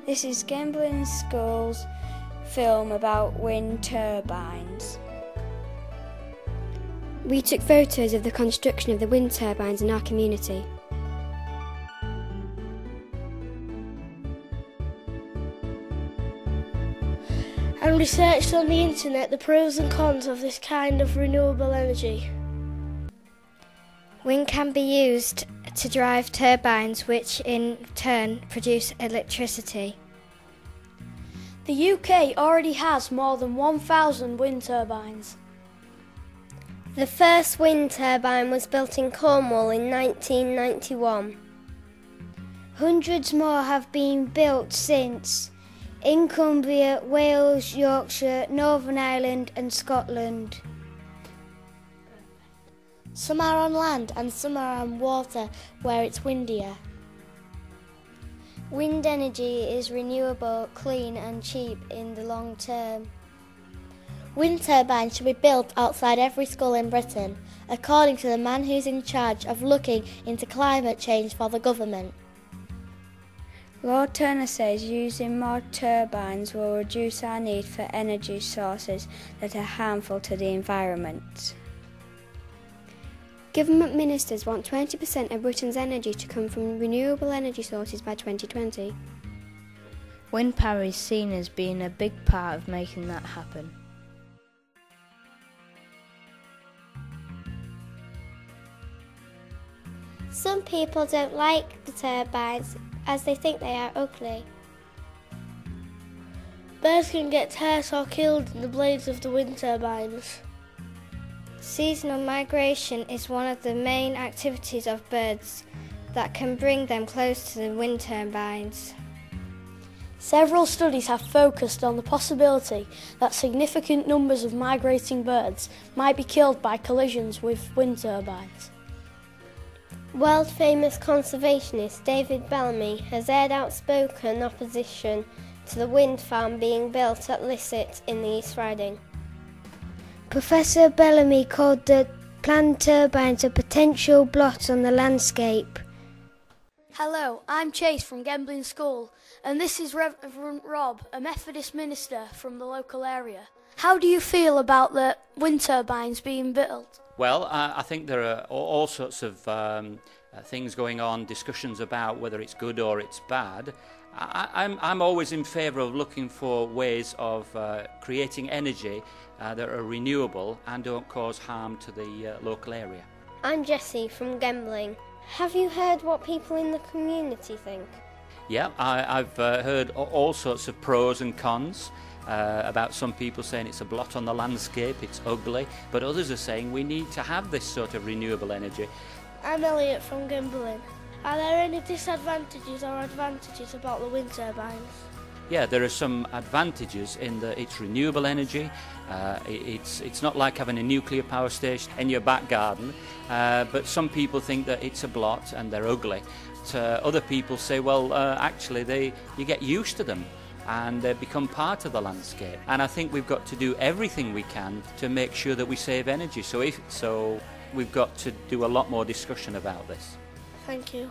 This is Gembling School's film about wind turbines. We took photos of the construction of the wind turbines in our community. And researched on the internet the pros and cons of this kind of renewable energy. Wind can be used to drive turbines, which in turn produce electricity. The UK already has more than 1,000 wind turbines. The first wind turbine was built in Cornwall in 1991. Hundreds more have been built since, in Cumbria, Wales, Yorkshire, Northern Ireland and Scotland. Some are on land and some are on water where it's windier. Wind energy is renewable, clean and cheap in the long term. Wind turbines should be built outside every school in Britain, according to the man who's in charge of looking into climate change for the government. Lord Turner says using more turbines will reduce our need for energy sources that are harmful to the environment. Government ministers want 20% of Britain's energy to come from renewable energy sources by 2020. Wind power is seen as being a big part of making that happen. Some people don't like the turbines as they think they are ugly. Birds can get hurt or killed in the blades of the wind turbines. Seasonal migration is one of the main activities of birds that can bring them close to the wind turbines. Several studies have focused on the possibility that significant numbers of migrating birds might be killed by collisions with wind turbines. World-famous conservationist David Bellamy has aired outspoken opposition to the wind farm being built at Lissett in the East Riding. Professor Bellamy called the planned turbines a potential blot on the landscape. Hello, I'm Chase from Gembling School, and this is Reverend Rob, a Methodist minister from the local area. How do you feel about the wind turbines being built? Well, I think there are all sorts of things going on, discussions about whether it's good or it's bad. I'm always in favour of looking for ways of creating energy that are renewable and don't cause harm to the local area. I'm Jessie from Gembling. Have you heard what people in the community think? Yeah, I've heard all sorts of pros and cons. About some people saying it's a blot on the landscape, it's ugly, but others are saying we need to have this sort of renewable energy. I'm Elliot from Gembling. Are there any disadvantages or advantages about the wind turbines? Yeah, there are some advantages in that it's renewable energy. It's not like having a nuclear power station in your back garden, but some people think that it's a blot and they're ugly. Other people say, well, actually, you get used to them and they become part of the landscape. And I think we've got to do everything we can to make sure that we save energy. So we've got to do a lot more discussion about this. Thank you.